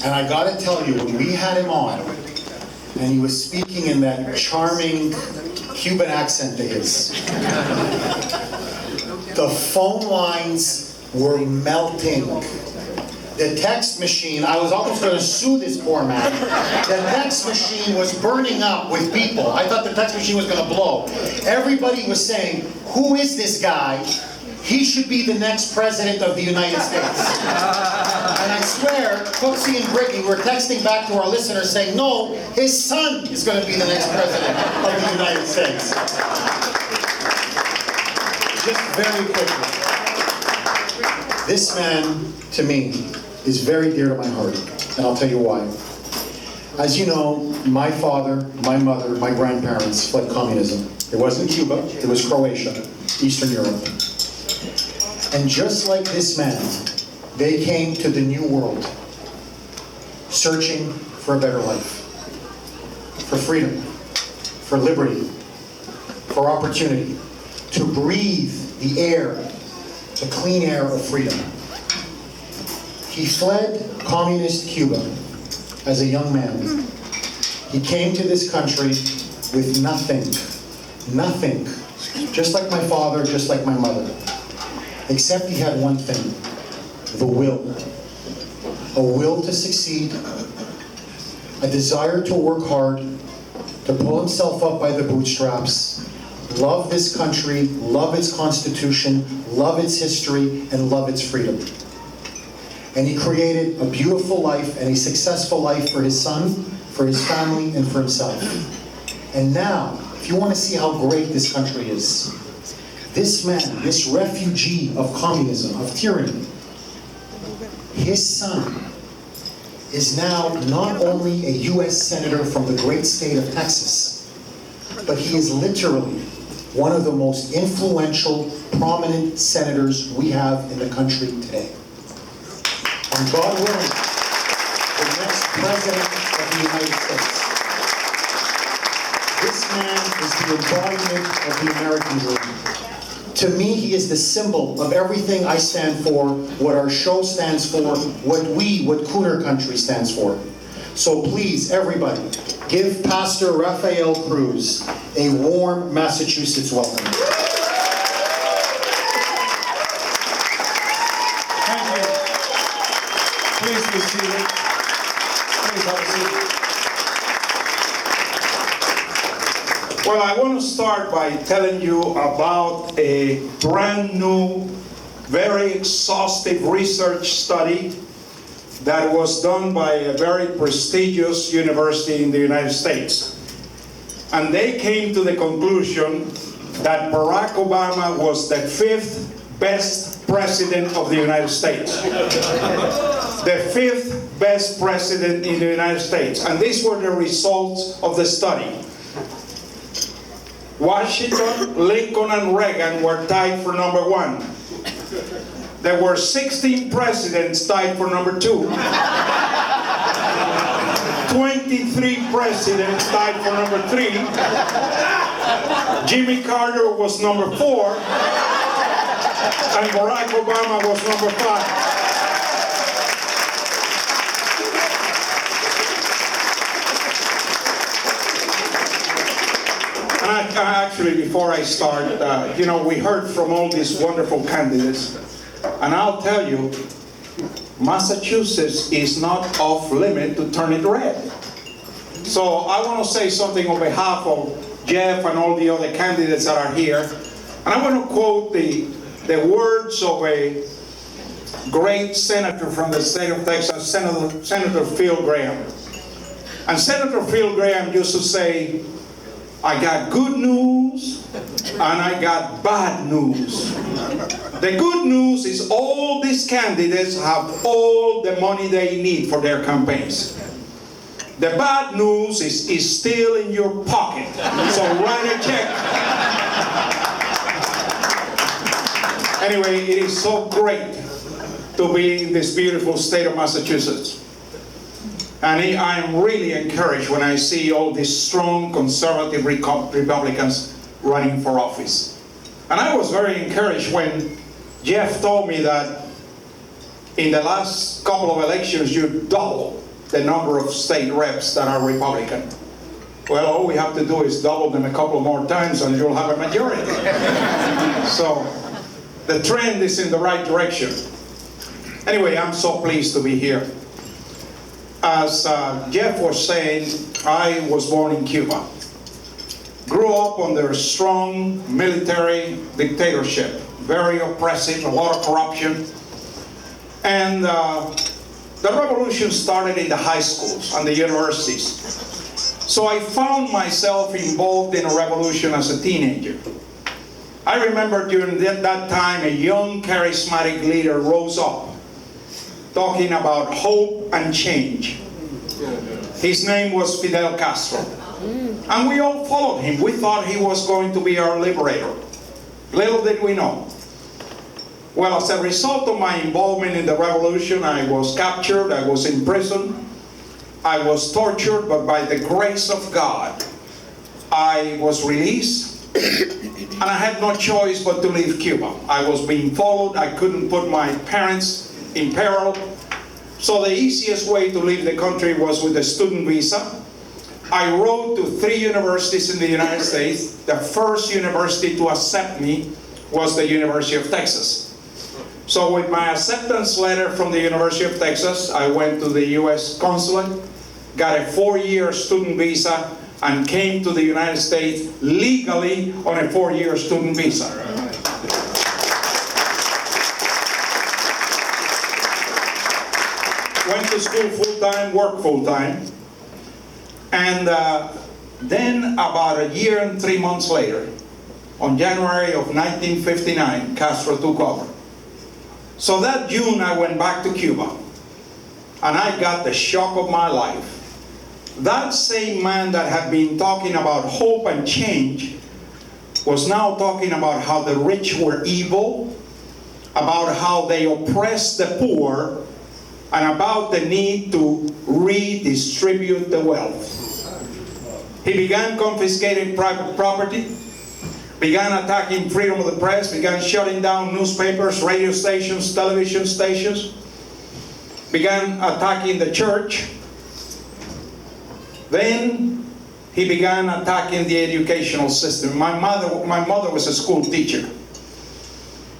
And I gotta tell you, when we had him on, and he was speaking in that charming Cuban accent of his, the phone lines were melting. The text machine, I was almost going to sue this poor man. The text machine was burning up with people. I thought the text machine was going to blow. Everybody was saying, who is this guy? He should be the next president of the United States. And I swear, Cooksey and Brittany were texting back to our listeners saying, no, his son is going to be the next president of the United States. Just very quickly. This man, to me, is very dear to my heart, and I'll tell you why. As you know, my father, my mother, my grandparents fled communism. It wasn't Cuba, it was Croatia, Eastern Europe. And just like this man, they came to the New World, searching for a better life, for freedom, for liberty, for opportunity, to breathe the air, the clean air of freedom. He fled communist Cuba as a young man. He came to this country with nothing, just like my father, just like my mother, except he had one thing, the will. A will to succeed, a desire to work hard, to pull himself up by the bootstraps, love this country, love its Constitution, love its history, and love its freedom. And he created a beautiful life and a successful life for his son, for his family, and for himself. And now, if you want to see how great this country is, this man, this refugee of communism, of tyranny, his son is now not only a U.S. Senator from the great state of Texas, but he is literally one of the most influential, prominent senators we have in the country today. And God willing, the next president of the United States. This man is the embodiment of the American dream. To me, he is the symbol of everything I stand for, what our show stands for, what Kuhner Country stands for. So please, everybody, give Pastor Rafael Cruz a warm Massachusetts welcome. Thank you. Please be seated. Please have a seat. Well, I want to start by telling you about a brand new, very exhaustive research study that was done by a very prestigious university in the United States. And they came to the conclusion that Barack Obama was the 5th best president of the United States. The 5th best president in the United States. And these were the results of the study. Washington, Lincoln, and Reagan were tied for number 1. There were 16 presidents tied for number 2. 23 presidents tied for number 3. Jimmy Carter was number 4. And Barack Obama was number 5. Actually, before I start, we heard from all these wonderful candidates, and I'll tell you, Massachusetts is not off limit to turn it red. So I want to say something on behalf of Jeff and all the other candidates that are here, and I want to quote the words of a great senator from the state of Texas, Senator Phil Graham. And Senator Phil Graham used to say, I got good news and I got bad news. The good news is all these candidates have all the money they need for their campaigns. The bad news is still in your pocket, so write a check. Anyway, it is so great to be in this beautiful state of Massachusetts. And I am really encouraged when I see all these strong conservative Republicans running for office. And I was very encouraged when Jeff told me that in the last couple of elections you doubled the number of state reps that are Republican. Well, all we have to do is double them a couple more times and you'll have a majority. So the trend is in the right direction. Anyway, I'm so pleased to be here. As Jeff was saying, I was born in Cuba. Grew up under a strong military dictatorship, very oppressive, a lot of corruption. And the revolution started in the high schools and the universities. So I found myself involved in a revolution as a teenager. I remember during that time, a young, charismatic leader rose up, talking about hope and change. His name was Fidel Castro. And we all followed him. We thought he was going to be our liberator. Little did we know. Well, as a result of my involvement in the revolution, I was captured, I was imprisoned, I was tortured, but by the grace of God, I was released, and I had no choice but to leave Cuba. I was being followed, I couldn't put my parents in peril, so the easiest way to leave the country was with a student visa. I wrote to 3 universities in the United States. The first university to accept me was the University of Texas. So with my acceptance letter from the University of Texas, I went to the U.S. consulate, got a 4-year student visa, and came to the United States legally on a 4-year student visa. Went to school full-time, worked full-time, and then about a year and 3 months later, on January of 1959, Castro took over. So that June, I went back to Cuba, and I got the shock of my life. That same man that had been talking about hope and change was now talking about how the rich were evil, about how they oppressed the poor, and about the need to redistribute the wealth. He began confiscating private property, began attacking freedom of the press, began shutting down newspapers, radio stations, television stations, began attacking the church. Then he began attacking the educational system. My mother was a school teacher.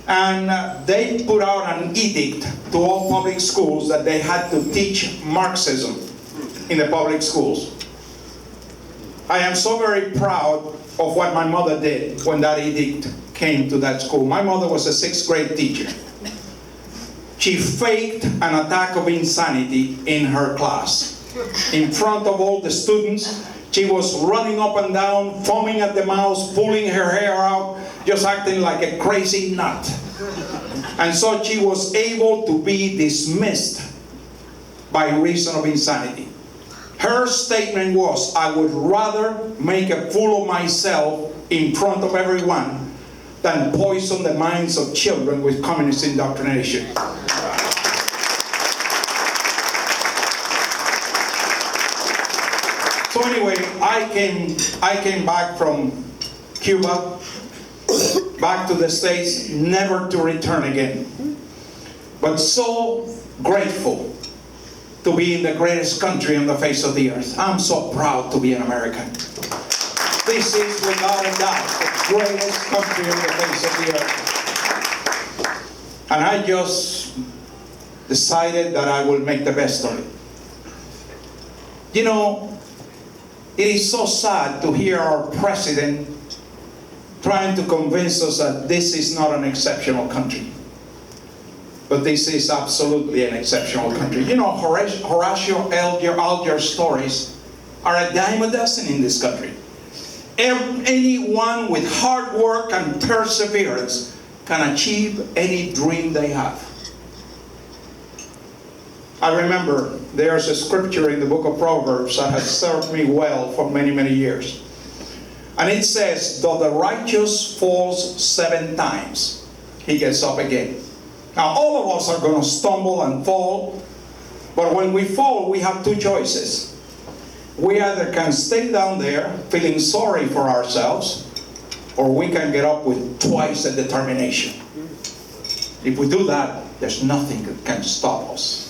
And they put out an edict to all public schools that they had to teach Marxism in the public schools. I am so very proud of what my mother did when that edict came to that school. My mother was a 6th grade teacher. She faked an attack of insanity in her class. In front of all the students, she was running up and down, foaming at the mouth, pulling her hair out, just acting like a crazy nut. And so she was able to be dismissed by reason of insanity. Her statement was, I would rather make a fool of myself in front of everyone than poison the minds of children with communist indoctrination. So anyway, I came back from Cuba, back to the States, never to return again. But so grateful to be in the greatest country on the face of the earth. I'm so proud to be an American. This is, without a doubt, the greatest country on the face of the earth. And I just decided that I will make the best of it. You know, it is so sad to hear our president trying to convince us that this is not an exceptional country. But this is absolutely an exceptional country. You know, Horatio Alger's stories are a dime a dozen in this country. Anyone with hard work and perseverance can achieve any dream they have. I remember there's a scripture in the book of Proverbs that has served me well for many, many years. And it says, though the righteous falls 7 times, he gets up again. Now, all of us are going to stumble and fall, but when we fall, we have 2 choices. We either can stay down there feeling sorry for ourselves, or we can get up with twice the determination. If we do that, there's nothing that can stop us.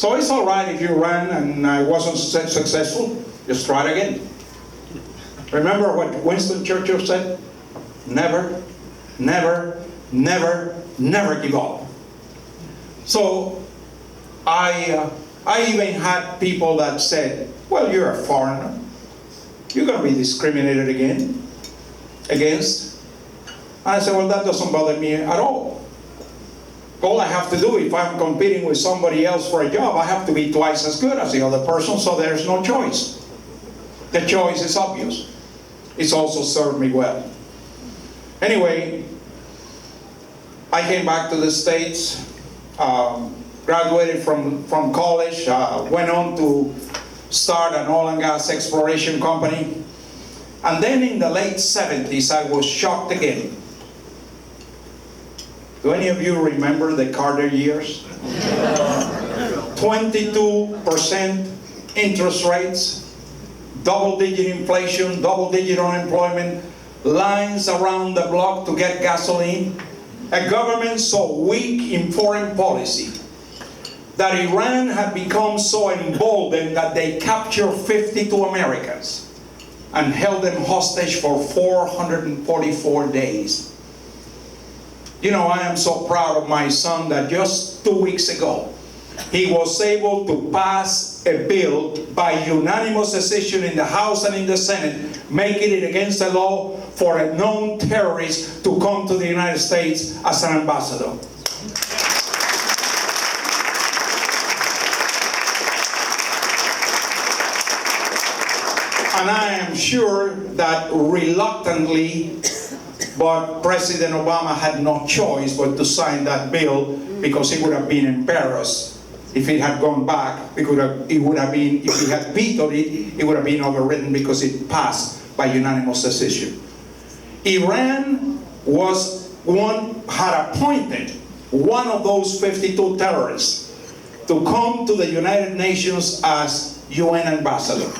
So it's all right if you ran and I wasn't successful, just try it again. Remember what Winston Churchill said? Never, never, never, never give up. So I even had people that said, well, you're a foreigner. You're going to be discriminated against. And I said, well, that doesn't bother me at all. All I have to do, if I'm competing with somebody else for a job, I have to be twice as good as the other person, so there's no choice. The choice is obvious. It's also served me well. Anyway, I came back to the States, graduated from college, went on to start an oil and gas exploration company. And then in the late 70s, I was shocked again. Do any of you remember the Carter years? 22% interest rates, double-digit inflation, double-digit unemployment, lines around the block to get gasoline, a government so weak in foreign policy that Iran had become so emboldened that they captured 52 Americans and held them hostage for 444 days. You know, I am so proud of my son that just 2 weeks ago, he was able to pass a bill by unanimous decision in the House and in the Senate, making it against the law for a known terrorist to come to the United States as an ambassador. And I am sure that reluctantly, but President Obama had no choice but to sign that bill, because he would have been embarrassed if it had gone back. It would have been, if he had vetoed it, it would have been overridden because it passed by unanimous decision. Iran had appointed one of those 52 terrorists to come to the United Nations as UN ambassador.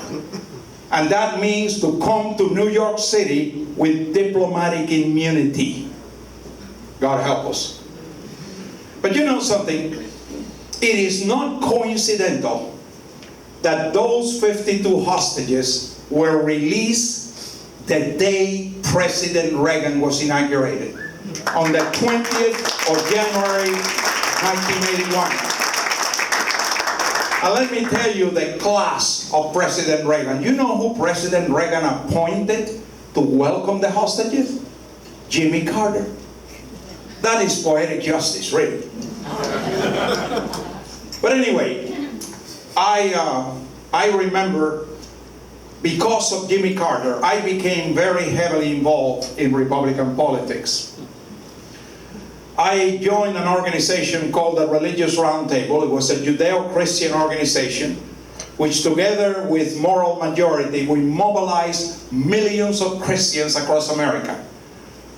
And that means to come to New York City with diplomatic immunity. God help us. But you know something? It is not coincidental that those 52 hostages were released the day President Reagan was inaugurated, on the 20th of January, 1981. And let me tell you the class of President Reagan. You know who President Reagan appointed to welcome the hostages? Jimmy Carter. That is poetic justice, really. But anyway, I remember, because of Jimmy Carter, I became very heavily involved in Republican politics. I joined an organization called the Religious Roundtable. It was a Judeo-Christian organization, which together with Moral Majority, we mobilized millions of Christians across America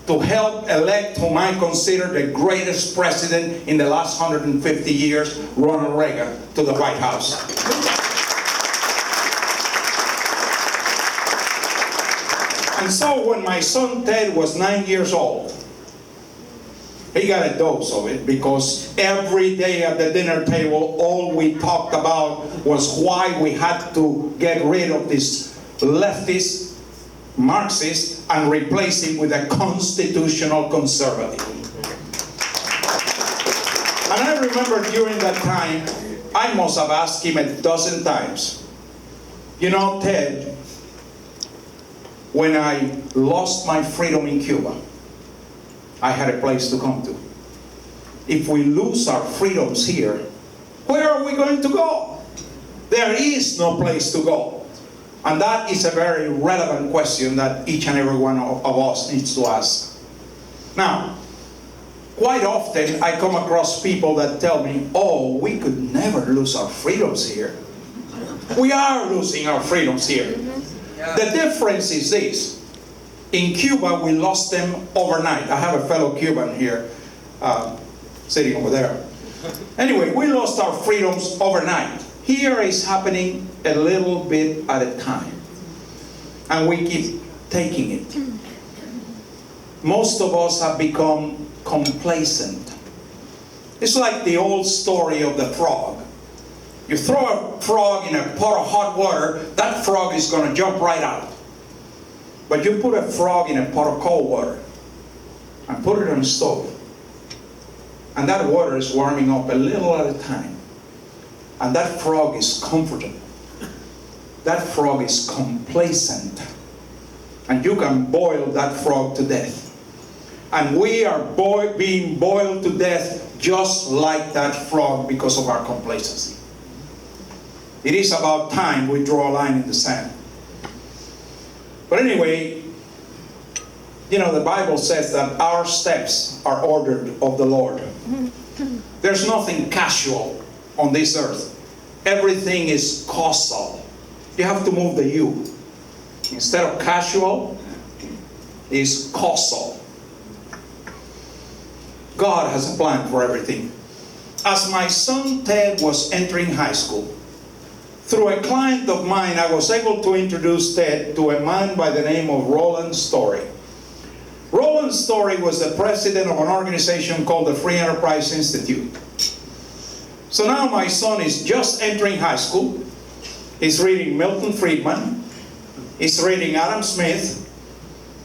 to help elect whom I consider the greatest president in the last 150 years, Ronald Reagan, to the White House. And so when my son Ted was 9 years old, he got a dose of it, because every day at the dinner table, all we talked about was why we had to get rid of this leftist Marxist and replace him with a constitutional conservative. And I remember during that time, I must have asked him 12 times, you know, Ted, when I lost my freedom in Cuba, I had a place to come to. If we lose our freedoms here, where are we going to go? There is no place to go. And that is a very relevant question that each and every one of us needs to ask. Now, quite often I come across people that tell me, oh, we could never lose our freedoms here. We are losing our freedoms here. The difference is this. In Cuba, we lost them overnight. I have a fellow Cuban here, sitting over there. Anyway, we lost our freedoms overnight. Here is happening a little bit at a time. And we keep taking it. Most of us have become complacent. It's like the old story of the frog. You throw a frog in a pot of hot water, that frog is going to jump right out. But you put a frog in a pot of cold water and put it on the stove, and that water is warming up a little at a time, and that frog is comfortable. That frog is complacent, and you can boil that frog to death. And we are being boiled to death just like that frog because of our complacency. It is about time we draw a line in the sand. But anyway, you know, the Bible says that our steps are ordered of the Lord. There's nothing casual on this earth. Everything is causal. You have to move the U. Instead of casual, it's causal. God has a plan for everything. As my son Ted was entering high school, through a client of mine, I was able to introduce Ted to a man by the name of Roland Story. Roland Story was the president of an organization called the Free Enterprise Institute. So now my son is just entering high school. He's reading Milton Friedman. He's reading Adam Smith.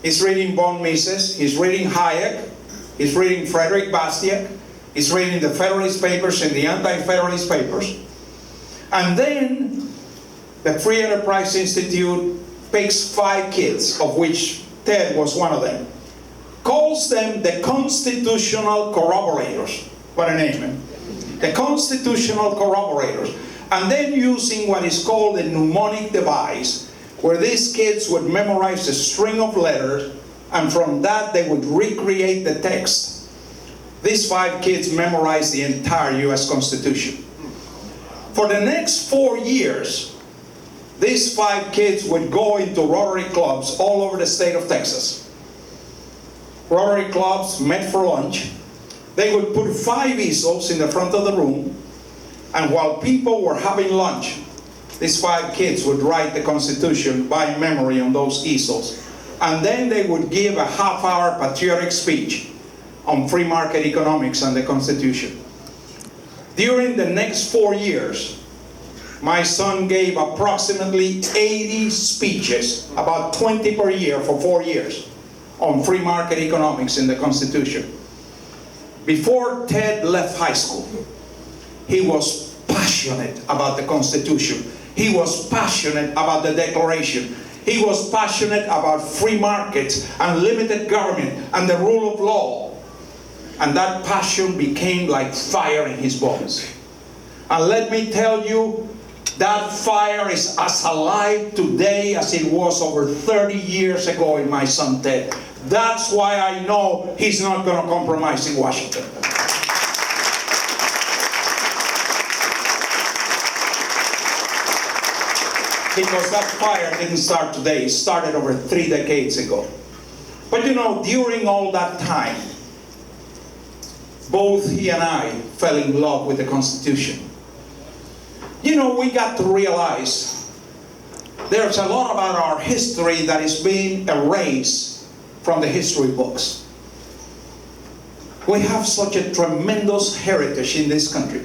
He's reading von Mises. He's reading Hayek. He's reading Frederick Bastiat. He's reading the Federalist Papers and the Anti-Federalist Papers. And then the Free Enterprise Institute picks 5 kids, of which Ted was one of them, calls them the Constitutional Corroborators. What a name, eh? The Constitutional Corroborators. And then using what is called a mnemonic device, where these kids would memorize a string of letters, and from that they would recreate the text. These 5 kids memorized the entire U.S. Constitution. For the next 4 years, these 5 kids would go into Rotary clubs all over the state of Texas. Rotary clubs met for lunch. They would put 5 easels in the front of the room, and while people were having lunch, these 5 kids would write the Constitution by memory on those easels. And then they would give a half-hour patriotic speech on free market economics and the Constitution. During the next 4 years, my son gave approximately 80 speeches, about 20 per year for 4 years, on free market economics and the Constitution. Before Ted left high school, he was passionate about the Constitution. He was passionate about the Declaration. He was passionate about free markets and limited government and the rule of law. And that passion became like fire in his bones. And let me tell you, that fire is as alive today as it was over 30 years ago in my son Ted. That's why I know he's not going to compromise in Washington. Because that fire didn't start today, it started over 3 decades ago. But you know, during all that time, both he and I fell in love with the Constitution. You know, we got to realize there's a lot about our history that is being erased from the history books. We have such a tremendous heritage in this country.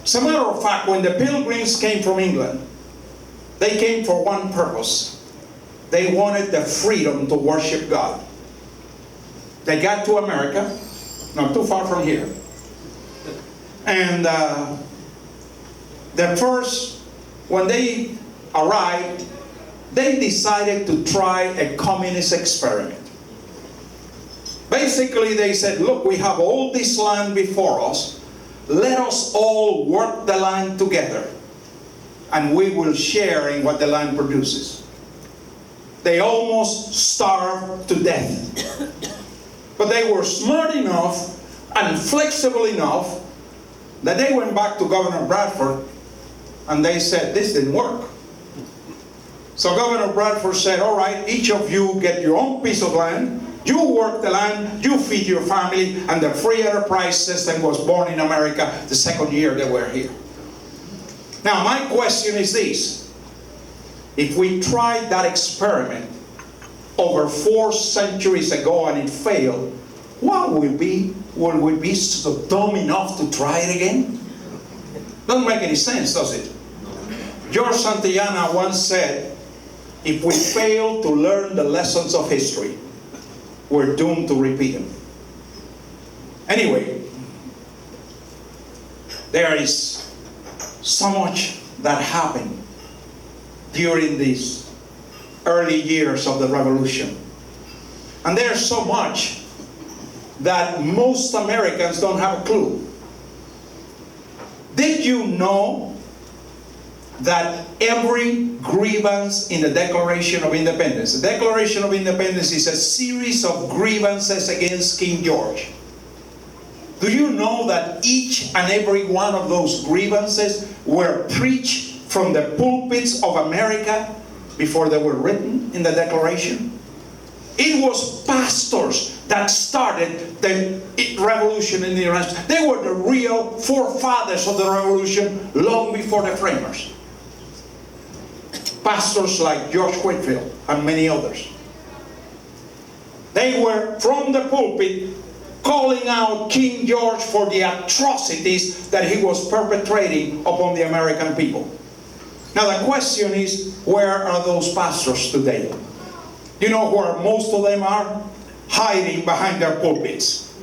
As a matter of fact, when the Pilgrims came from England, they came for one purpose. They wanted the freedom to worship God. They got to America, not too far from here. And when they arrived, they decided to try a communist experiment. Basically, they said, look, we have all this land before us. Let us all work the land together, and we will share in what the land produces. They almost starved to death. But they were smart enough and flexible enough that they went back to Governor Bradford and they said, this didn't work. So Governor Bradford said, all right, each of you get your own piece of land, you work the land, you feed your family, and the free enterprise system was born in America the second year they were here. Now my question is this. If we tried that experiment over 4 centuries ago and it failed, what will we be so dumb enough to try it again? Doesn't make any sense, does it? George Santayana once said, if we fail to learn the lessons of history, we're doomed to repeat them. Anyway, there is so much that happened during these early years of the revolution. And there's so much that most Americans don't have a clue. Did you know that every grievance in the Declaration of Independence, the Declaration of Independence is a series of grievances against King George? Do you know that each and every one of those grievances were preached from the pulpits of America before they were written in the Declaration? It was pastors that started the revolution in the United States. They were the real forefathers of the revolution long before the framers. Pastors like George Whitefield and many others. They were from the pulpit calling out King George for the atrocities that he was perpetrating upon the American people. Now the question is, where are those pastors today? You know where most of them are? Hiding behind their pulpits.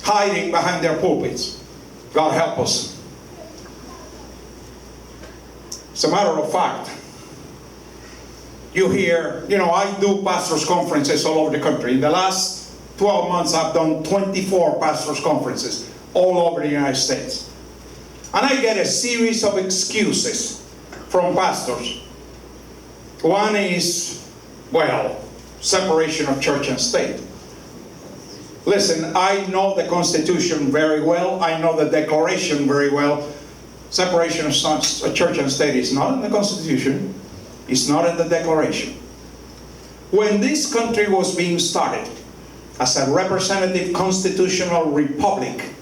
Hiding behind their pulpits. God help us. As a matter of fact, you hear, I do pastors' conferences all over the country. In the last 12 months, I've done 24 pastors' conferences all over the United States. And I get a series of excuses from pastors. One is, separation of church and state. Listen, I know the Constitution very well. I know the Declaration very well. Separation of church and state is not in the Constitution. It's not in the Declaration. When this country was being started as a representative constitutional republic,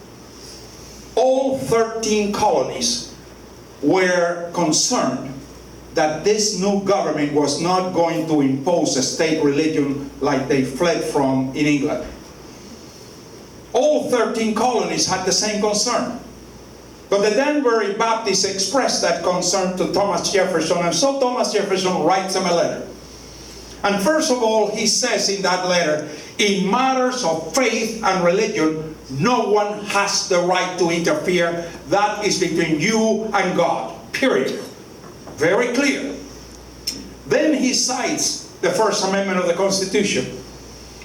all 13 colonies were concerned that this new government was not going to impose a state religion like they fled from in England. All 13 colonies had the same concern. But the Danbury Baptists expressed that concern to Thomas Jefferson, and so Thomas Jefferson writes him a letter. And first of all, he says in that letter, in matters of faith and religion, no one has the right to interfere. That is between you and God, period. Very clear. Then he cites the First Amendment of the Constitution.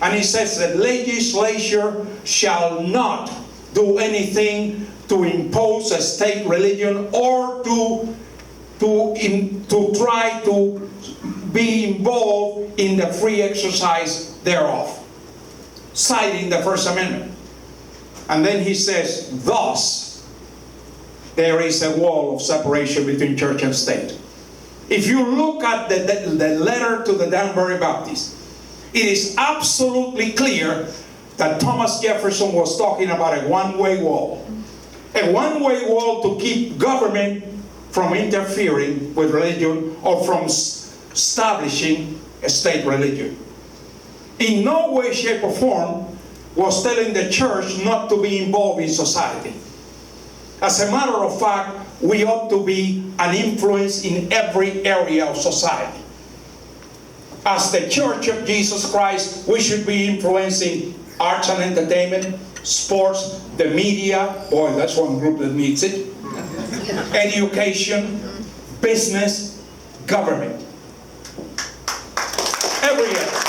And he says that legislature shall not do anything to impose a state religion or to try to be involved in the free exercise thereof. Citing the First Amendment. And then he says, thus, there is a wall of separation between church and state. If you look at the letter to the Danbury Baptists, it is absolutely clear that Thomas Jefferson was talking about a one-way wall. A one-way wall to keep government from interfering with religion or from establishing a state religion. In no way, shape, or form was telling the church not to be involved in society. As a matter of fact, we ought to be an influence in every area of society. As the Church of Jesus Christ, we should be influencing arts and entertainment, sports, the media, boy, that's one group that needs it, education, business, government. Every area.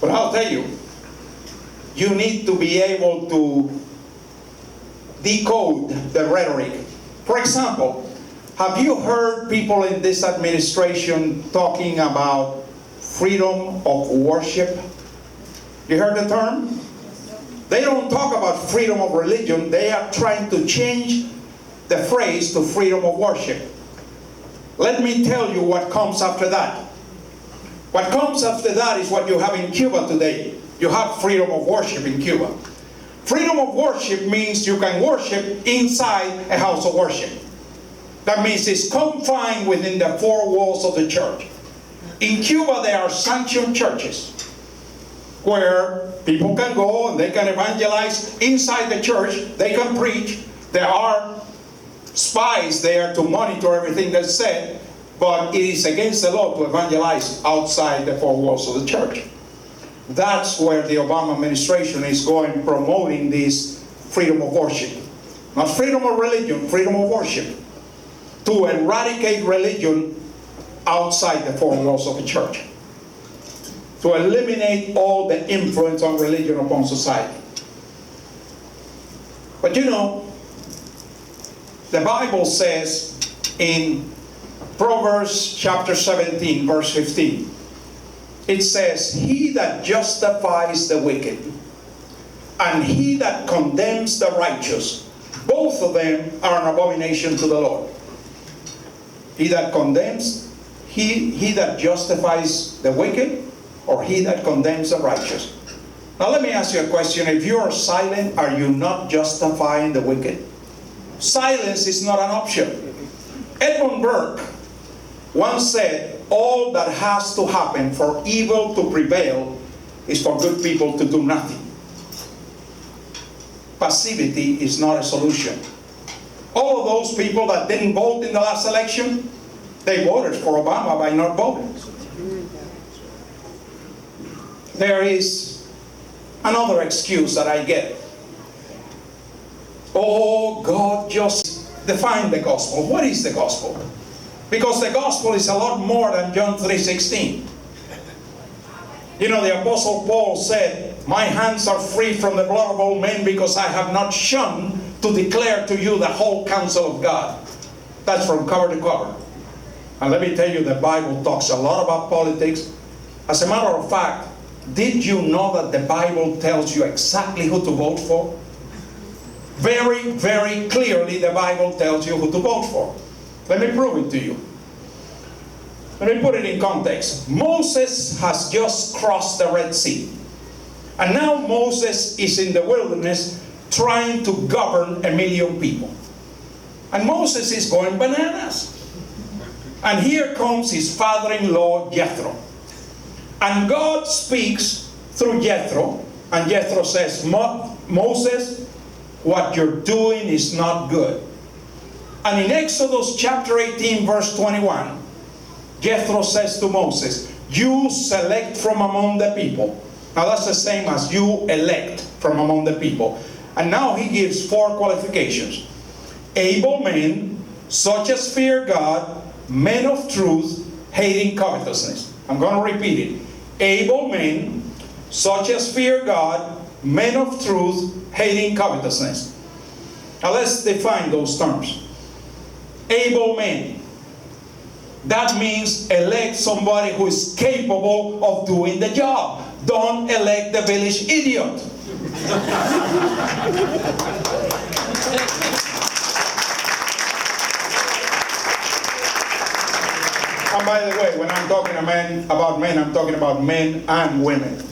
But I'll tell you, you need to be able to decode the rhetoric. For example, have you heard people in this administration talking about freedom of worship? You heard the term? They don't talk about freedom of religion. They are trying to change the phrase to freedom of worship. Let me tell you what comes after that. What comes after that is what you have in Cuba today. You have freedom of worship in Cuba. Freedom of worship means you can worship inside a house of worship. That means it's confined within the four walls of the church. In Cuba, there are sanctioned churches where People can go and they can evangelize inside the church. They can preach. There are spies there to monitor everything that's said, but it is against the law to evangelize outside the four walls of the church. That's where the Obama administration is going, promoting this freedom of worship. Not freedom of religion, freedom of worship. To eradicate religion outside the four walls of the church. To eliminate all the influence on religion upon society. But you know, the Bible says in Proverbs chapter 17, verse 15, it says, "He that justifies the wicked, and he that condemns the righteous, both of them are an abomination to the Lord." He that condemns, he that justifies the wicked, or he that condemns the righteous. Now let me ask you a question. If you are silent, are you not justifying the wicked? Silence is not an option. Edmund Burke once said, "All that has to happen for evil to prevail is for good people to do nothing." Passivity is not a solution. All of those people that didn't vote in the last election, they voted for Obama by not voting. There is another excuse that I get. Oh, God just defined the gospel. What is the gospel? Because the gospel is a lot more than John 3:16. You know, the Apostle Paul said, "My hands are free from the blood of all men because I have not shunned to declare to you the whole counsel of God." That's from cover to cover. And let me tell you, the Bible talks a lot about politics. As a matter of fact, did you know that the Bible tells you exactly who to vote for? Very, very clearly the Bible tells you who to vote for. Let me prove it to you. Let me put it in context. Moses has just crossed the Red Sea. And now Moses is in the wilderness trying to govern 1 million people. And Moses is going bananas. And here comes his father-in-law, Jethro. And God speaks through Jethro. And Jethro says, "Moses, what you're doing is not good." And in Exodus chapter 18, verse 21, Jethro says to Moses, "You select from among the people." Now that's the same as you elect from among the people. And now he gives 4 qualifications. Able men, such as fear God, men of truth, hating covetousness. I'm going to repeat it. Able men, such as fear God, men of truth, hating covetousness. Now let's define those terms. Able men. That means elect somebody who is capable of doing the job. Don't elect the village idiot. And by the way, when I'm talking about men, I'm talking about men and women.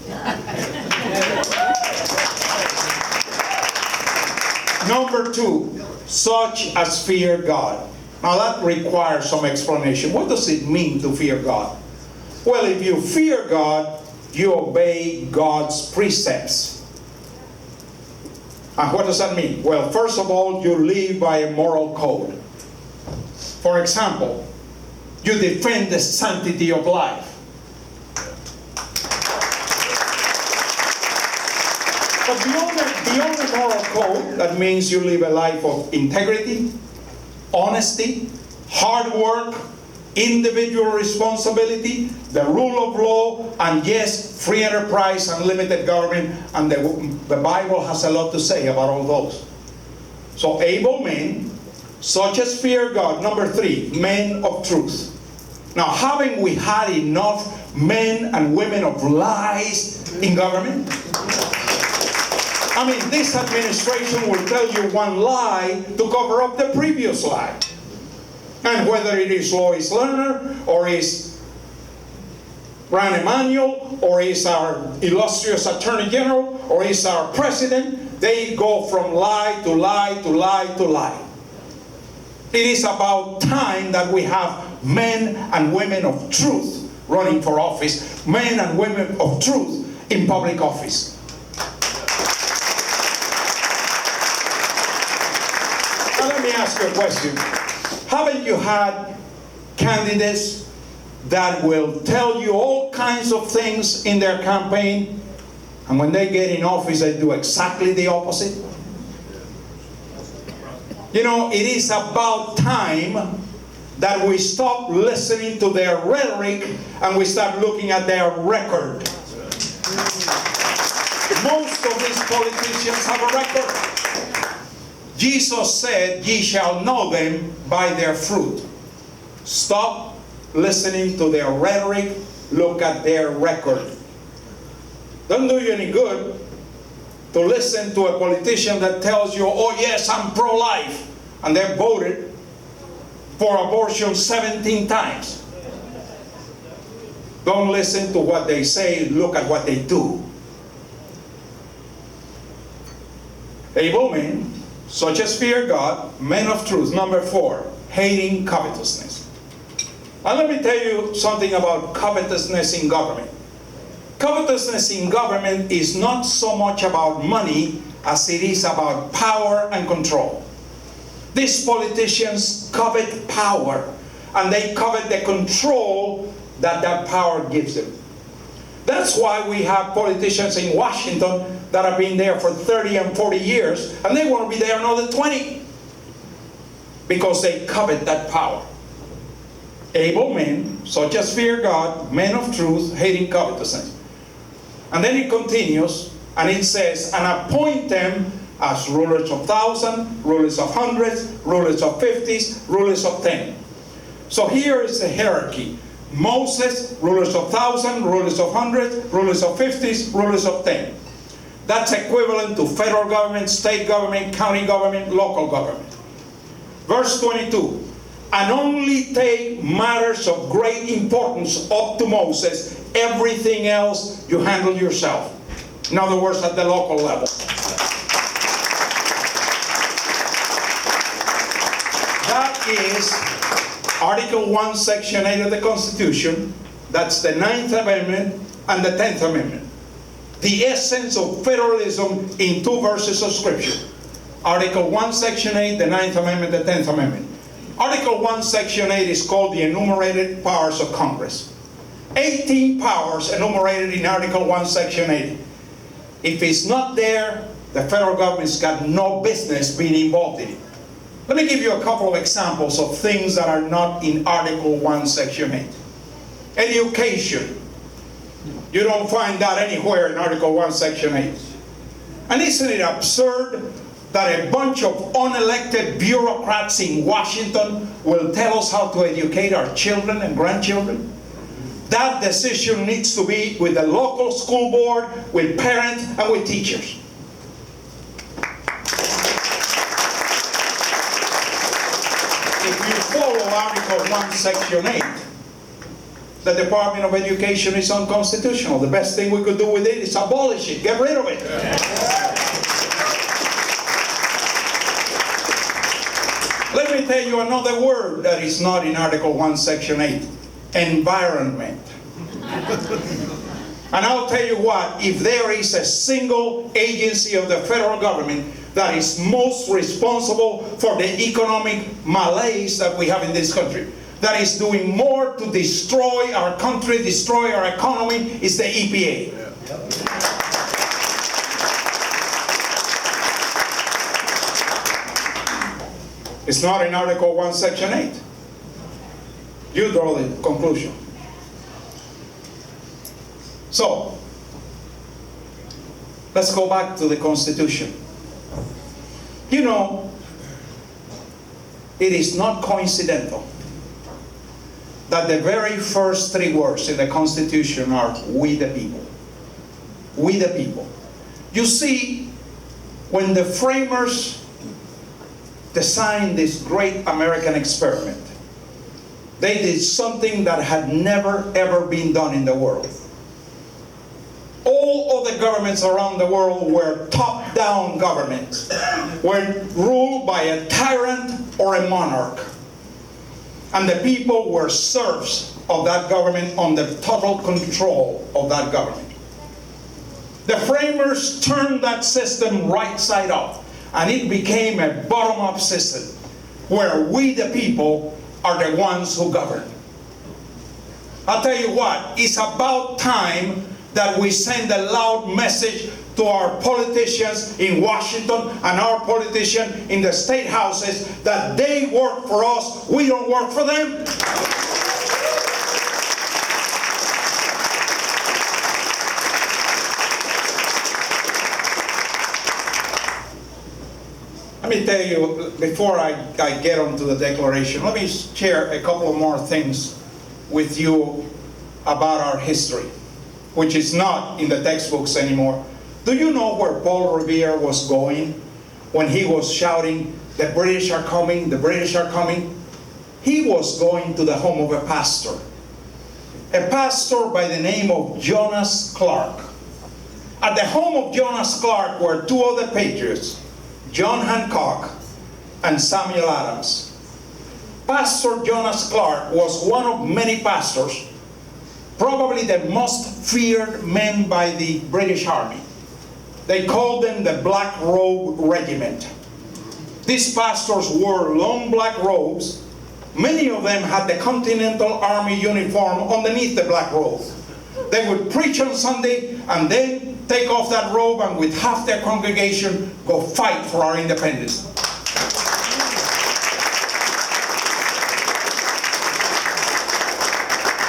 Number 2, such as fear God. Now that requires some explanation. What does it mean to fear God? Well, if you fear God, you obey God's precepts. And what does that mean? Well, first of all, you live by a moral code. For example, you defend the sanctity of life. But beyond the moral code, that means you live a life of integrity, honesty, hard work, individual responsibility, the rule of law, and yes, free enterprise and limited government. And the Bible has a lot to say about all those. So able men, such as fear God. Number 3, men of truth. Now, haven't we had enough men and women of lies in government? I mean, this administration will tell you one lie to cover up the previous lie. And whether it is Lois Lerner, or is Ron Emanuel, or is our illustrious Attorney General, or is our President, they go from lie to lie to lie to lie. It is about time that we have men and women of truth running for office, men and women of truth in public office. ask you a question. Haven't you had candidates that will tell you all kinds of things in their campaign, and when they get in office, they do exactly the opposite? You know, it is about time that we stop listening to their rhetoric and we start looking at their record. Most of these politicians have a record. Jesus said, "Ye shall know them by their fruit." Stop listening to their rhetoric, look at their record. Doesn't do you any good to listen to a politician that tells you, "Oh yes, I'm pro-life," and they voted for abortion 17 times. Don't listen to what they say, look at what they do. Able men, such as fear God, men of truth. Number 4, hating covetousness. And let me tell you something about covetousness in government. Covetousness in government is not so much about money as it is about power and control. These politicians covet power, and they covet the control that that power gives them. That's why we have politicians in Washington that have been there for 30 and 40 years, and they want to be there another 20, because they covet that power. Able men, such as fear God, men of truth, hating covetousness. And then it continues, and it says, "And appoint them as rulers of 1,000, rulers of hundreds, rulers of 50s, rulers of 10. So here is the hierarchy. Moses, rulers of 1,000, rulers of hundreds, rulers of 50s, rulers of 10. That's equivalent to federal government, state government, county government, local government. Verse 22, "And only take matters of great importance up to Moses. Everything else you handle yourself." In other words, at the local level. That is Article 1, Section 8 of the Constitution. That's the 9th Amendment and the 10th Amendment. The essence of federalism in 2 verses of Scripture. Article 1, Section 8, the 9th Amendment, the 10th Amendment. Article 1, Section 8 is called the enumerated powers of Congress. 18 powers enumerated in Article 1, Section 8. If it's not there, the federal government's got no business being involved in it. Let me give you a couple of examples of things that are not in Article 1, Section 8. Education. You don't find that anywhere in Article 1, Section 8. And isn't it absurd that a bunch of unelected bureaucrats in Washington will tell us how to educate our children and grandchildren? That decision needs to be with the local school board, with parents, and with teachers. If you follow Article 1, Section 8, the Department of Education is unconstitutional. The best thing we could do with it is abolish it, get rid of it. Let me tell you another word that is not in Article 1, Section 8. Environment. And I'll tell you what, if there is a single agency of the federal government that is most responsible for the economic malaise that we have in this country, that is doing more to destroy our country, destroy our economy, is the EPA. It's not in Article 1, Section 8. You draw the conclusion. So, let's go back to the Constitution. You know, it is not coincidental that the very first 3 words in the Constitution are "we the people." We the people. You see, when the framers designed this great American experiment, they did something that had never ever been done in the world. All other governments around the world were top-down governments, were ruled by a tyrant or a monarch. And the people were serfs of that government under total control of that government. The framers turned that system right side up, and it became a bottom-up system, where we the people are the ones who govern. I'll tell you what, it's about time that we send a loud message to our politicians in Washington and our politicians in the state houses that they work for us, we don't work for them. Let me tell you, before I get onto the declaration, let me share a couple of more things with you about our history, which is not in the textbooks anymore. Do you know where Paul Revere was going when he was shouting, "The British are coming, the British are coming"? He was going to the home of a pastor by the name of Jonas Clark. At the home of Jonas Clark were two other patriots, John Hancock and Samuel Adams. Pastor Jonas Clark was one of many pastors, probably the most feared men by the British Army. They called them the Black Robe Regiment. These pastors wore long black robes. Many of them had the Continental Army uniform underneath the black robe. They would preach on Sunday and then take off that robe and with half their congregation go fight for our independence.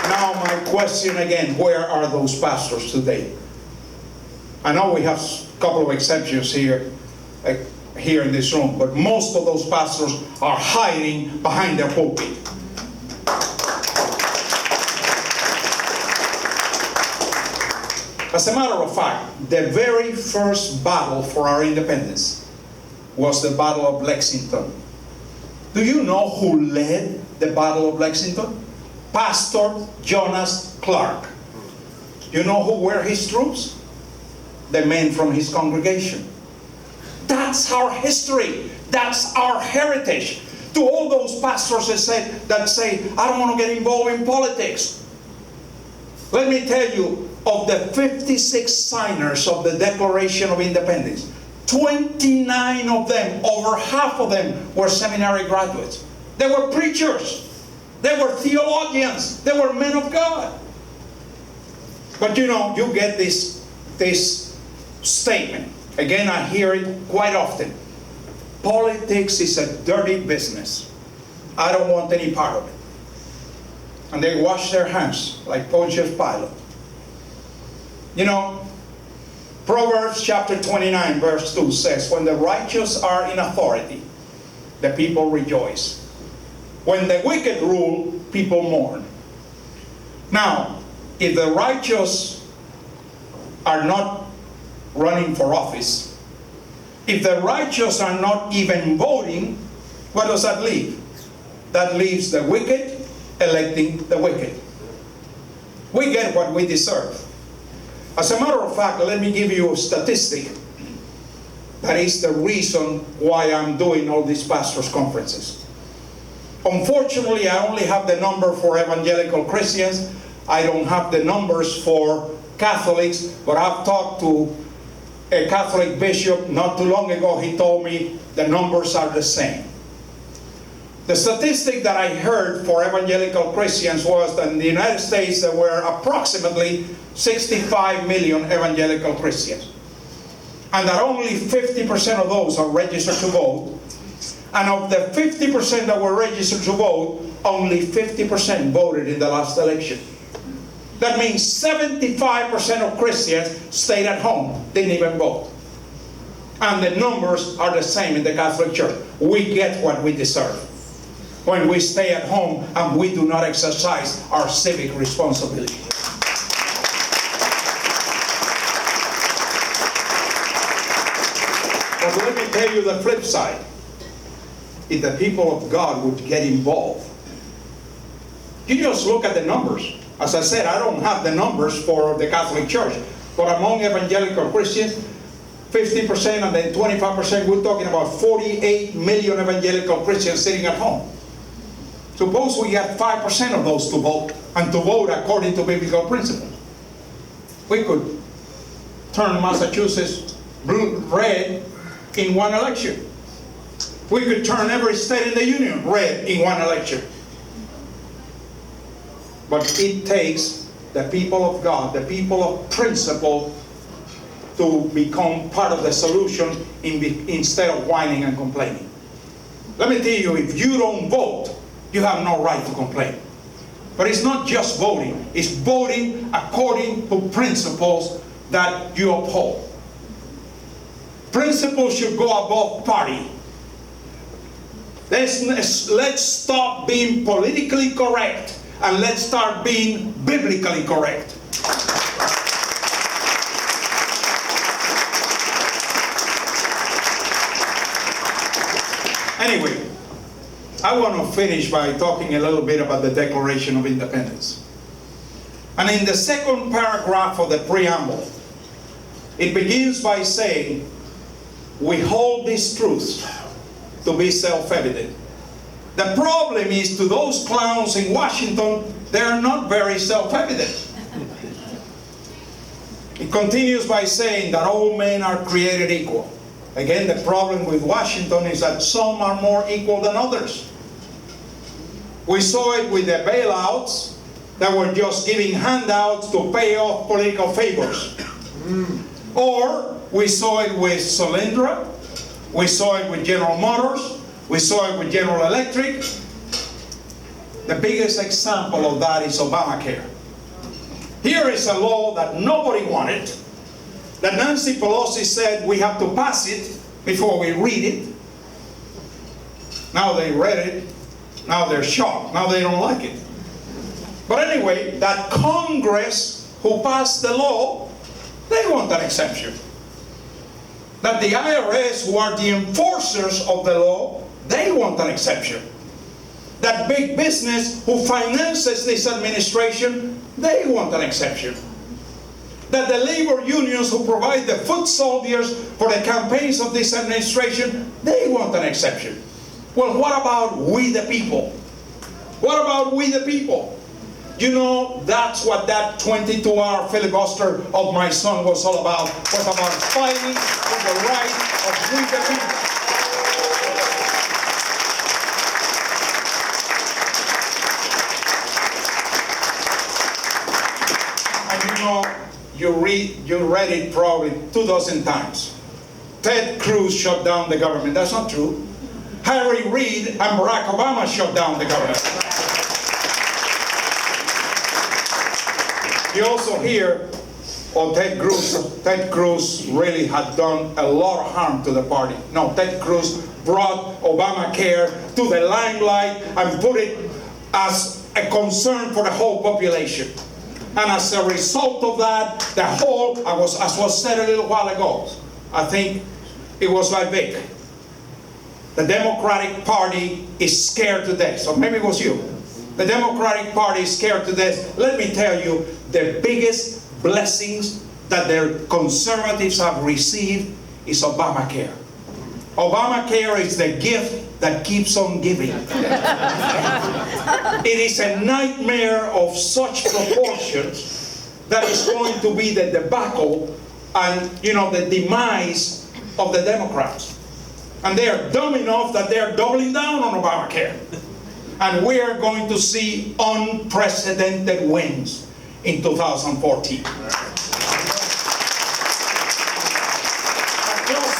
Now my question again, where are those pastors today? I know we have a couple of exceptions here in this room, but most of those pastors are hiding behind their pulpit. As a matter of fact, the very first battle for our independence was the Battle of Lexington. Do you know who led the Battle of Lexington? Pastor Jonas Clark. You know who were his troops? The men from his congregation. That's our history. That's our heritage. To all those pastors that say, I don't want to get involved in politics. Let me tell you, of the 56 signers of the Declaration of Independence, 29 of them, over half of them, were seminary graduates. They were preachers. They were theologians. They were men of God. But you know, you get this statement. Again, I hear it quite often. Politics is a dirty business. I don't want any part of it. And they wash their hands like Pontius Pilate. You know, Proverbs chapter 29 verse 2 says, when the righteous are in authority, the people rejoice. When the wicked rule, people mourn. Now, if the righteous are not running for office, if the righteous are not even voting, what does that leave? That leaves the wicked electing the wicked. We get what we deserve. As a matter of fact, let me give you a statistic. That is the reason why I'm doing all these pastors' conferences. Unfortunately, I only have the number for evangelical Christians. I don't have the numbers for Catholics, but I've talked to a Catholic bishop not too long ago. He told me the numbers are the same. The statistic that I heard for evangelical Christians was that in the United States there were approximately 65 million evangelical Christians. And that only 50% of those are registered to vote. And of the 50% that were registered to vote, only 50% voted in the last election. That means 75% of Christians stayed at home, didn't even vote. And the numbers are the same in the Catholic Church. We get what we deserve when we stay at home and we do not exercise our civic responsibility. But let me tell you the flip side. If the people of God would get involved, you just look at the numbers. As I said, I don't have the numbers for the Catholic Church, but among evangelical Christians, 50% and then 25%, we're talking about 48 million evangelical Christians sitting at home. Suppose we had 5% of those to vote, and to vote according to biblical principles. We could turn Massachusetts red in one election. We could turn every state in the union red in one election. But it takes the people of God, the people of principle, to become part of the solution instead of whining and complaining. Let me tell you, if you don't vote, you have no right to complain. But it's not just voting, it's voting according to principles that you uphold. Principles should go above party. Let's stop being politically correct and let's start being biblically correct. Anyway, I want to finish by talking a little bit about the Declaration of Independence. And in the second paragraph of the preamble, it begins by saying, we hold these truths to be self-evident. The problem is, to those clowns in Washington, they are not very self-evident. It continues by saying that all men are created equal. Again, the problem with Washington is that some are more equal than others. We saw it with the bailouts that were just giving handouts to pay off political favors. Or we saw it with Solyndra, we saw it with General Motors, we saw it with General Electric. The biggest example of that is Obamacare. Here is a law that nobody wanted, that Nancy Pelosi said we have to pass it before we read it. Now they read it, now they're shocked, now they don't like it. But anyway, that Congress who passed the law, they want an exception. That the IRS, who are the enforcers of the law, they want an exception. That big business who finances this administration, they want an exception. That the labor unions who provide the foot soldiers for the campaigns of this administration, they want an exception. Well, what about we the people? What about we the people? You know, that's what that 22-hour filibuster of my son was all about. Was about fighting for the right of we the people. And you know, you read it probably 2,000 times. Ted Cruz shut down the government. That's not true. Harry Reid and Barack Obama shut down the government. You also hear of Ted Cruz. Ted Cruz really had done a lot of harm to the party. No, Ted Cruz brought Obamacare to the limelight and put it as a concern for the whole population. And as a result of that, the whole, as was said a little while ago, I think it was by Vic, the Democratic Party is scared to death. So maybe it was you. The Democratic Party is scared to death. Let me tell you, the biggest blessings that their conservatives have received is Obamacare. Obamacare is the gift that keeps on giving. It is a nightmare of such proportions that is going to be the debacle and, you know, the demise of the Democrats. And they are dumb enough that they are doubling down on Obamacare. And we are going to see unprecedented wins in 2014. Across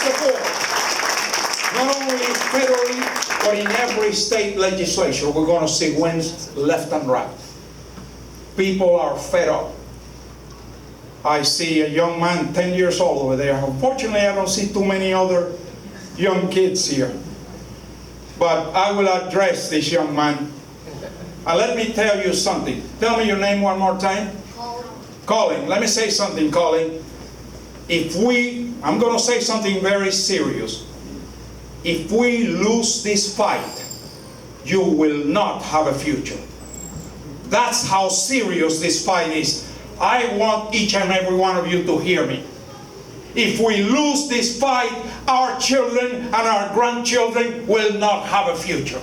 the board, not only federally, but in every state legislature, we're going to see wins left and right. People are fed up. I see a young man, 10 years old over there. Unfortunately, I don't see too many other young kids here. But I will address this young man. And let me tell you something. Tell me your name one more time. Colin. Let me say something, Colin. I'm going to say something very serious. If we lose this fight, you will not have a future. That's how serious this fight is. I want each and every one of you to hear me. If we lose this fight, our children and our grandchildren will not have a future.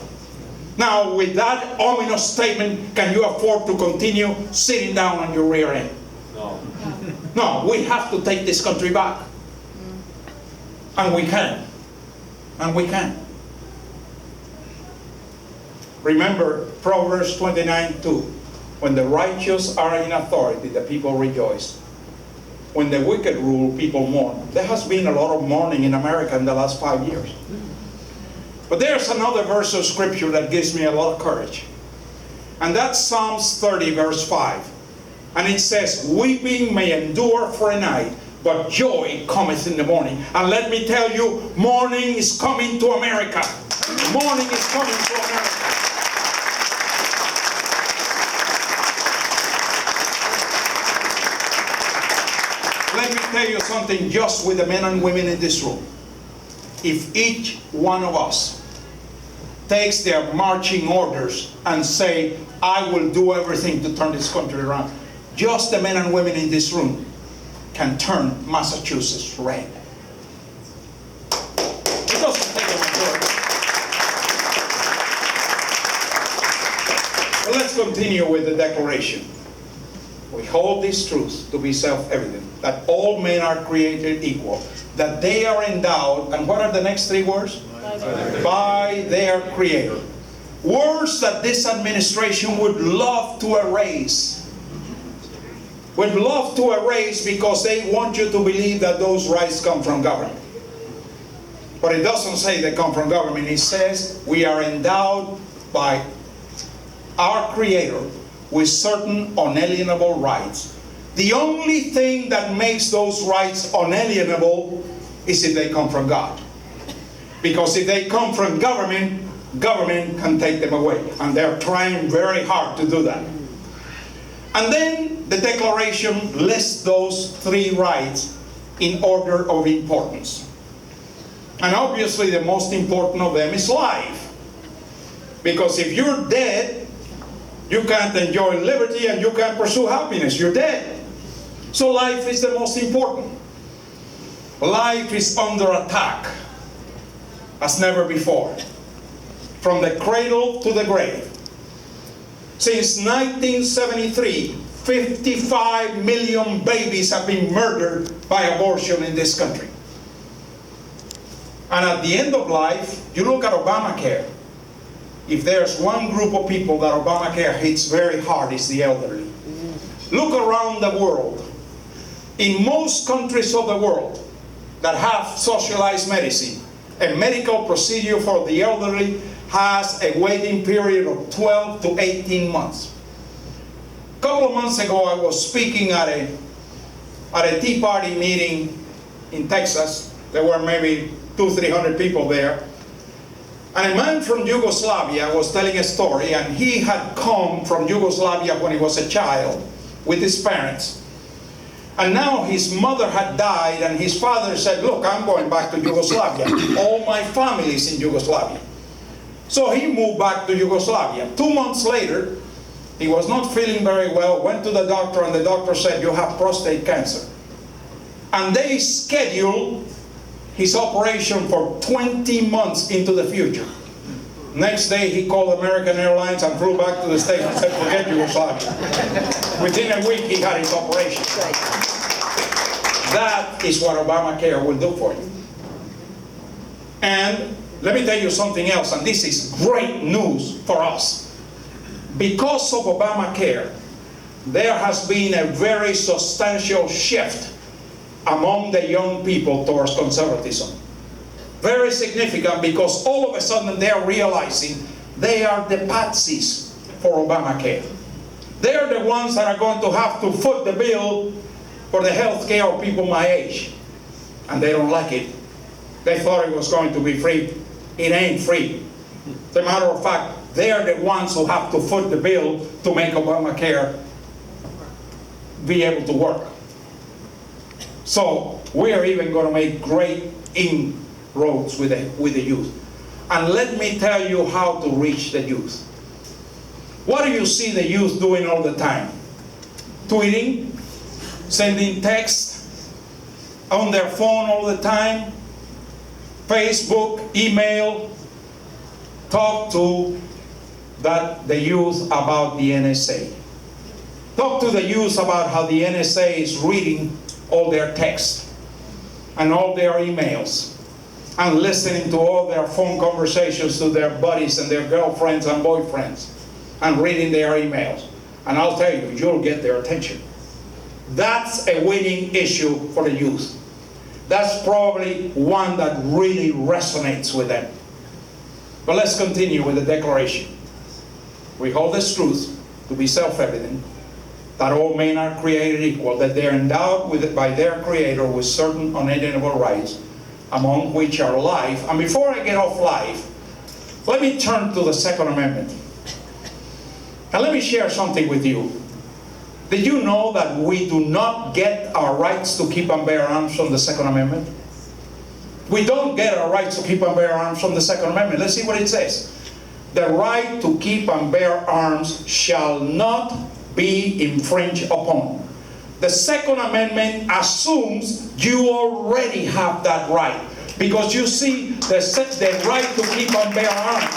Now, with that ominous statement, can you afford to continue sitting down on your rear end? No. No, we have to take this country back. And we can. And we can. Remember Proverbs 29:2. When the righteous are in authority, the people rejoice. When the wicked rule, people mourn. There has been a lot of mourning in America in the last 5 years. But there's another verse of scripture that gives me a lot of courage. And that's Psalms 30, verse 5. And it says, weeping may endure for a night, but joy cometh in the morning. And let me tell you, morning is coming to America. Morning is coming to America. Let me tell you something just with the men and women in this room. If each one of us takes their marching orders and say, I will do everything to turn this country around, just the men and women in this room can turn Massachusetts red. It doesn't take a majority. Well, let's continue with the declaration. We hold this truth to be self-evident, that all men are created equal, that they are endowed, and what are the next three words? By their Creator. Words that this administration would love to erase. Would love to erase because they want you to believe that those rights come from government. But it doesn't say they come from government. It says we are endowed by our Creator with certain unalienable rights. The only thing that makes those rights unalienable is if they come from God. Because if they come from government, government can take them away. And they're trying very hard to do that. And then the Declaration lists those three rights in order of importance. And obviously the most important of them is life. Because if you're dead, you can't enjoy liberty and you can't pursue happiness. You're dead. So life is the most important. Life is under attack as never before. From the cradle to the grave. Since 1973, 55 million babies have been murdered by abortion in this country. And at the end of life, you look at Obamacare. If there's one group of people that Obamacare hits very hard, it's the elderly. Look around the world. In most countries of the world that have socialized medicine, a medical procedure for the elderly has a waiting period of 12 to 18 months. A couple of months ago, I was speaking at a Tea Party meeting in Texas. There were maybe 200-300 people there. And a man from Yugoslavia was telling a story, and he had come from Yugoslavia when he was a child with his parents. And now his mother had died, and his father said, look, I'm going back to Yugoslavia. All my family is in Yugoslavia. So he moved back to Yugoslavia. 2 months later, he was not feeling very well, went to the doctor, and the doctor said, you have prostate cancer. And they scheduled his operation for 20 months into the future. Next day, he called American Airlines and flew back to the States and said, forget Yugoslavia. Within a week, he had his operation. That is what Obamacare will do for you. And let me tell you something else, and this is great news for us. Because of Obamacare, there has been a very substantial shift among the young people towards conservatism. Very significant, because all of a sudden they are realizing they are the patsies for Obamacare. They are the ones that are going to have to foot the bill for the health care of people my age. And they don't like it. They thought it was going to be free. It ain't free. As a matter of fact, they are the ones who have to foot the bill to make Obamacare be able to work. So we are even going to make great inroads with the youth. And let me tell you how to reach the youth. What do you see the youth doing all the time? Tweeting, sending texts, on their phone all the time, Facebook, email. Talk to the youth about the NSA. Talk to the youth about how the NSA is reading all their texts and all their emails. and listening to all their phone conversations to their buddies and their girlfriends and boyfriends and reading their emails. And I'll tell you, you'll get their attention. That's a winning issue for the youth. That's probably one that really resonates with them. But let's continue with the declaration. We hold this truth to be self-evident, that all men are created equal, that they are endowed by their Creator with certain unalienable rights, among which are life. And before I get off life, let me turn to the Second Amendment. And let me share something with you. Did you know that we do not get our rights to keep and bear arms from the Second Amendment? We don't get our rights to keep and bear arms from the Second Amendment. Let's see what it says. The right to keep and bear arms shall not be infringed upon. The Second Amendment assumes you already have that right. Because you see, the right to keep and bear arms,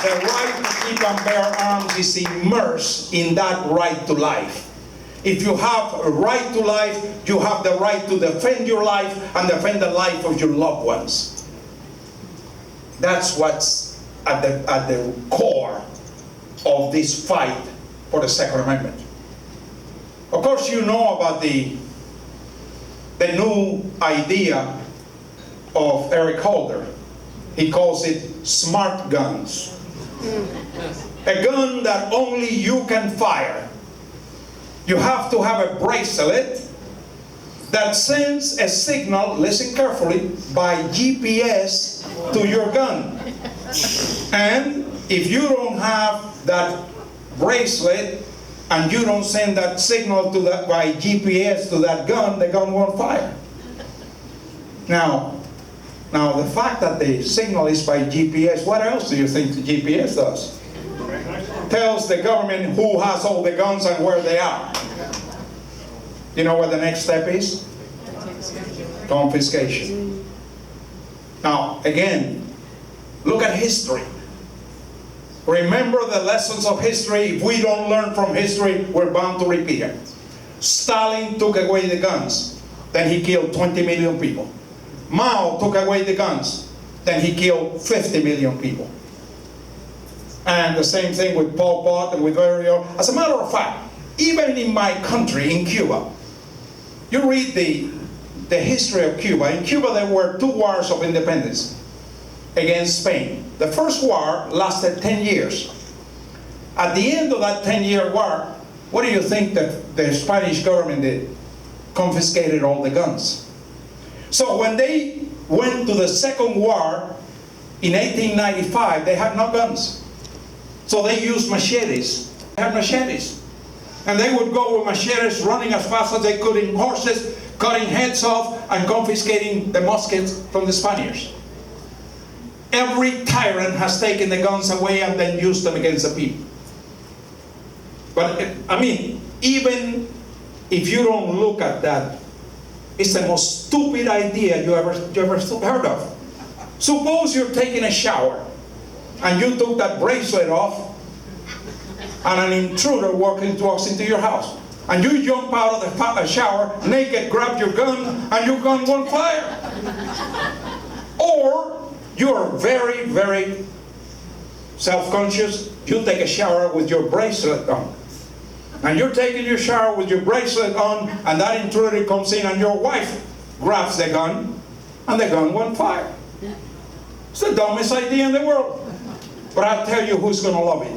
the right to keep and bear arms is immersed in that right to life. If you have a right to life, you have the right to defend your life and defend the life of your loved ones. That's what's at the core of this fight for the Second Amendment. Of course, you know about the new idea of Eric Holder. He calls it smart guns. A gun that only you can fire. You have to have a bracelet that sends a signal, listen carefully, by GPS to your gun. And if you don't have that bracelet and you don't send that signal to that by GPS to that gun, the gun won't fire. Now the fact that the signal is by GPS, what else do you think the GPS does? Tells the government who has all the guns and where they are. You know what the next step is? Confiscation. Now, again, look at history. Remember the lessons of history. If we don't learn from history, we're bound to repeat it. Stalin took away the guns. Then he killed 20 million people. Mao took away the guns. Then he killed 50 million people. And the same thing with Pol Pot and with various. As a matter of fact, even in my country, in Cuba, you read the history of Cuba. In Cuba, there were 2 wars of independence against Spain. The first war lasted 10 years. At the end of that 10-year war, what do you think that the Spanish government did? Confiscated all the guns. So when they went to the second war in 1895, they had no guns. So they used machetes. They had machetes. And they would go with machetes running as fast as they could in horses, cutting heads off and confiscating the muskets from the Spaniards. Every tyrant has taken the guns away and then used them against the people. But, I mean, even if you don't look at that, it's the most stupid idea you ever heard of. Suppose you're taking a shower and you took that bracelet off and an intruder walks into your house. And you jump out of the shower naked, grab your gun, and your gun won't fire. Or you're very, very self-conscious. You take a shower with your bracelet on. And you're taking your shower with your bracelet on, and that intruder comes in, and your wife grabs the gun, and the gun won't fire. It's the dumbest idea in the world. But I'll tell you who's going to love it.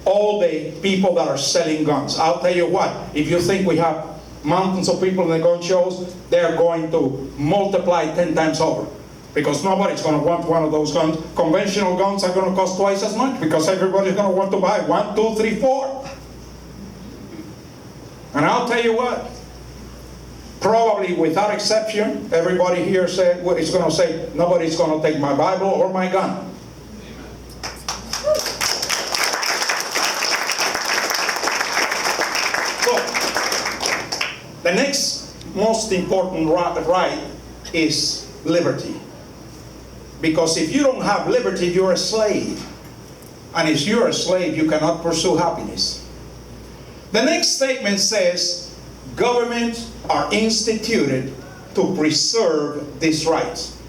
All the people that are selling guns. I'll tell you what, if you think we have mountains of people in the gun shows, they're going to multiply 10 times over. Because nobody's going to want one of those guns. Conventional guns are going to cost twice as much because everybody's going to want to buy 1, 2, 3, 4. And I'll tell you what, probably without exception, everybody here is going to say, nobody's going to take my Bible or my gun. The next most important right is liberty. Because if you don't have liberty, you're a slave. And if you're a slave, you cannot pursue happiness. The next statement says, governments are instituted to preserve these rights,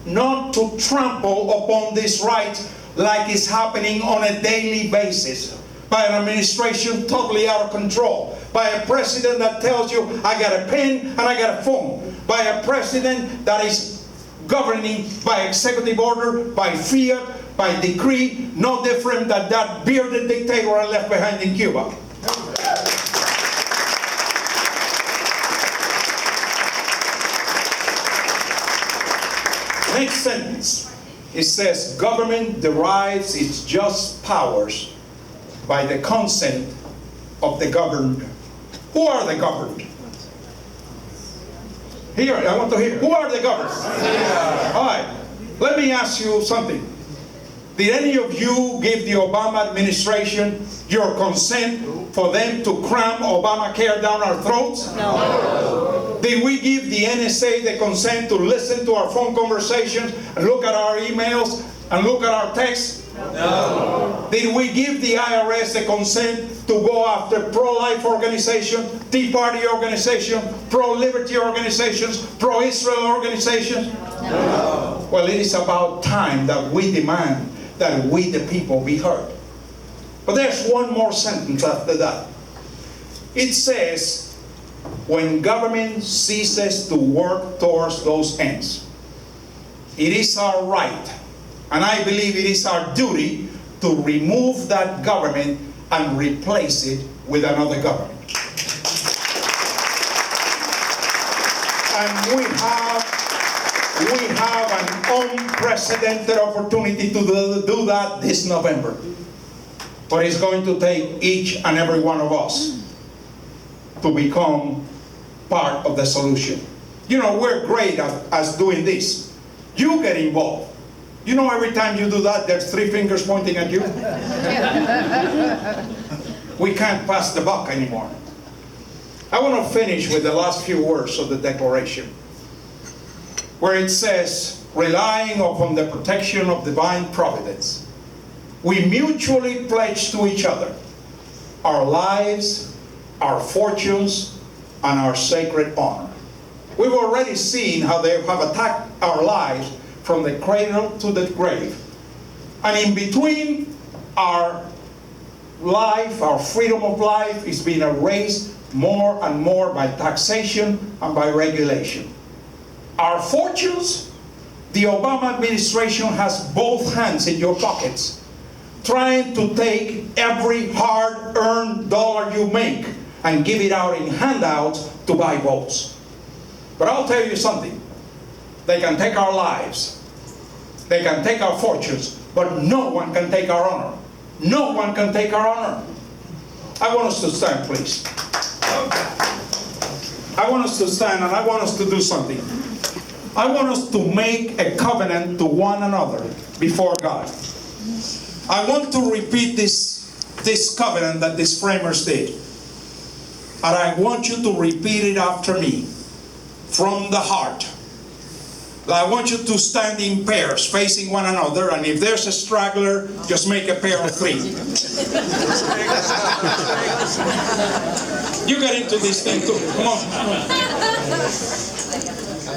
not to trample upon these rights like it's happening on a daily basis by an administration totally out of control, by a president that tells you, I got a pen and I got a phone, by a president that is governing by executive order, by fiat, by decree, no different than that bearded dictator I left behind in Cuba. Next sentence, it says, government derives its just powers by the consent of the governed. Who are the governed? Here, I want to hear, who are the governed? All right, let me ask you something. Did any of you give the Obama administration your consent for them to cram Obamacare down our throats? No. Did we give the NSA the consent to listen to our phone conversations and look at our emails and look at our texts? No. Did we give the IRS the consent to go after pro-life organizations, Tea Party organizations, pro-liberty organizations, pro-Israel organizations? No. Well, it is about time that we demand that we the people be heard. But there's one more sentence after that. It says, when government ceases to work towards those ends, it is our right, and I believe it is our duty, to remove that government and replace it with another government. And we have an unprecedented opportunity to do that this November. But it's going to take each and every one of us to become part of the solution. You know, we're great at doing this. You get involved. You know, every time you do that, there's 3 fingers pointing at you. We can't pass the buck anymore. I want to finish with the last few words of the Declaration, where it says, relying upon the protection of divine providence, we mutually pledge to each other our lives, our fortunes, and our sacred honor. We've already seen how they have attacked our lives from the cradle to the grave. And in between, our life, our freedom of life, is being erased more and more by taxation and by regulation. Our fortunes, the Obama administration has both hands in your pockets, trying to take every hard-earned dollar you make and give it out in handouts to buy votes. But I'll tell you something. They can take our lives. They can take our fortunes, but no one can take our honor. No one can take our honor. I want us to stand, please. I want us to stand, and I want us to do something. I want us to make a covenant to one another before God. I want to repeat this covenant that these framers did. And I want you to repeat it after me from the heart. I want you to stand in pairs facing one another, and if there's a straggler, just make a pair of 3. You get into this thing too. Come on.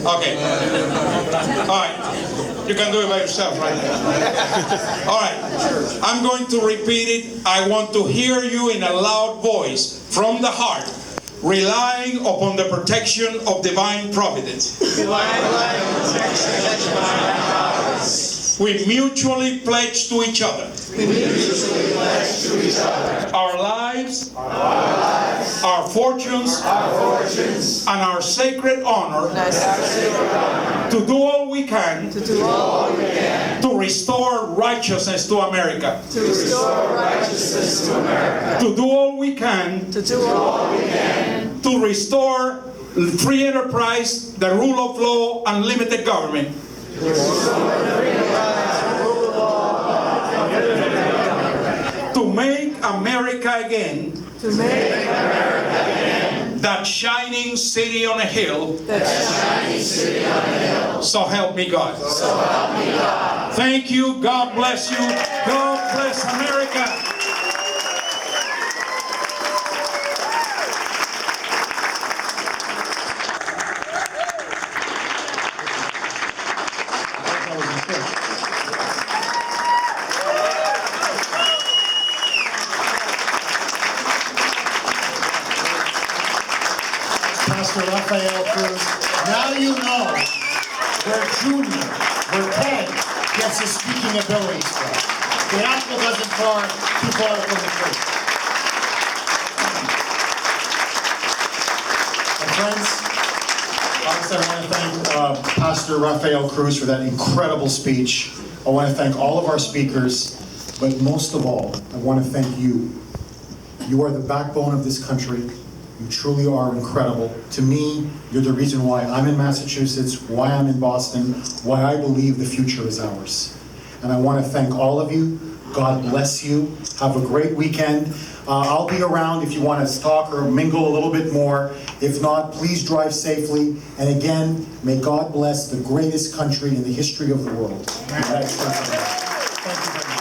Okay. All right. You can do it by yourself right now. All right. I'm going to repeat it. I want to hear you in a loud voice from the heart, relying upon the protection of divine providence. We mutually pledge to each other. Our lives, our fortunes, and our sacred honor to do all we can to restore righteousness to America. To do all we can to restore free enterprise, the rule of law, and limited government. To make America again, that shining city on a hill. So help me God. Thank you. God bless you. God bless America. Pastor Rafael Cruz. Now you know where Ted gets his speaking abilities from. The apple doesn't fall too far from the tree. My friends, obviously I want to thank Pastor Rafael Cruz for that incredible speech. I want to thank all of our speakers, but most of all, I want to thank you. You are the backbone of this country. You truly are incredible. To me, you're the reason why I'm in Massachusetts, why I'm in Boston, why I believe the future is ours. And I want to thank all of you. God bless you. Have a great weekend. I'll be around if you want to talk or mingle a little bit more. If not, please drive safely. And again, may God bless the greatest country in the history of the world. Thank you very much.